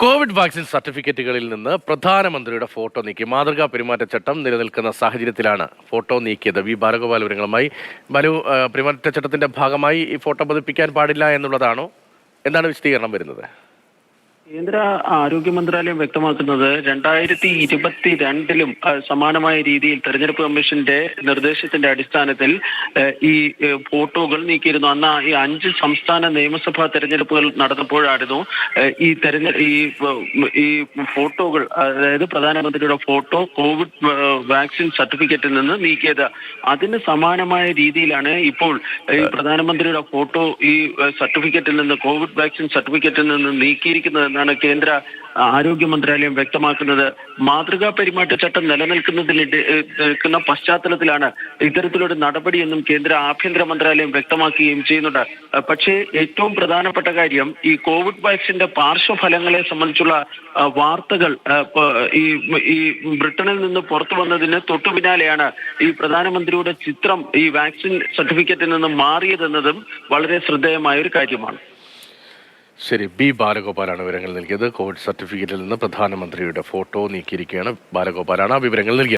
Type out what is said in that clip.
Covid vaccine സർട്ടിഫിക്കറ്റുകളിൽ നിന്ന് പ്രധാനമന്ത്രിയുടെ photo നീക്കി. മാതൃകാ പെരുമാറ്റച്ചട്ടം നിലനിൽക്കുന്ന സാഹചര്യത്തിലാണ് ഫോട്ടോ നീക്കിയത്. വി ബാലഗോപാൽ വിവരങ്ങളുമായി. ബാലു, പെരുമാറ്റച്ചട്ടത്തിന്റെ ഭാഗമായി ഈ ഫോട്ടോ പതിപ്പിക്കാൻ പാടില്ല എന്നുള്ളതാണോ? എന്താണ് വിശദീകരണം വരുന്നത്? കേന്ദ്ര ആരോഗ്യ മന്ത്രാലയം വ്യക്തമാക്കുന്നത് 2022 സമാനമായ രീതിയിൽ തെരഞ്ഞെടുപ്പ് കമ്മീഷന്റെ നിർദ്ദേശത്തിന്റെ അടിസ്ഥാനത്തിൽ ഈ ഫോട്ടോകൾ നീക്കിയിരുന്നു. അന്ന് ഈ 5 സംസ്ഥാന നിയമസഭാ തെരഞ്ഞെടുപ്പുകൾ നടന്നപ്പോഴായിരുന്നു ഈ ഫോട്ടോകൾ, അതായത് പ്രധാനമന്ത്രിയുടെ ഫോട്ടോ കോവിഡ് വാക്സിൻ സർട്ടിഫിക്കറ്റിൽ നിന്ന് നീക്കിയത്. അതിന് സമാനമായ രീതിയിലാണ് ഇപ്പോൾ ഈ പ്രധാനമന്ത്രിയുടെ ഫോട്ടോ ഈ സർട്ടിഫിക്കറ്റിൽ നിന്ന്, കോവിഡ് വാക്സിൻ സർട്ടിഫിക്കറ്റിൽ നിന്ന് നീക്കിയിരിക്കുന്നത് എന്നാണ് കേന്ദ്ര ആരോഗ്യ മന്ത്രാലയം വ്യക്തമാക്കുന്നത്. മാതൃകാ പെരുമാറ്റച്ചട്ടം നിലനിൽക്കുന്ന പശ്ചാത്തലത്തിലാണ് ഇത്തരത്തിലൊരു നടപടിയെന്നും കേന്ദ്ര ആഭ്യന്തര മന്ത്രാലയം വ്യക്തമാക്കുകയും ചെയ്യുന്നുണ്ട്. പക്ഷേ ഏറ്റവും പ്രധാനപ്പെട്ട കാര്യം, ഈ കോവിഡ് വാക്സിന്റെ പാർശ്വഫലങ്ങളെ സംബന്ധിച്ചുള്ള വാർത്തകൾ ഈ ബ്രിട്ടനിൽ നിന്ന് പുറത്തു വന്നതിന് തൊട്ടു പിന്നാലെയാണ് ഈ പ്രധാനമന്ത്രിയുടെ ചിത്രം ഈ വാക്സിൻ സർട്ടിഫിക്കറ്റിൽ നിന്ന് മാറിയതെന്നതും വളരെ ശ്രദ്ധേയമായ ഒരു കാര്യമാണ്. ശരി, ബി ബാലഗോപാലാണ് വിവരങ്ങൾ നൽകിയത്. കോവിഡ് സർട്ടിഫിക്കറ്റിൽ നിന്ന് പ്രധാനമന്ത്രിയുടെ ഫോട്ടോ നീക്കിയിരിക്കുകയാണ്. ബാലഗോപാലാണ് ആ വിവരങ്ങൾ നൽകിയത്.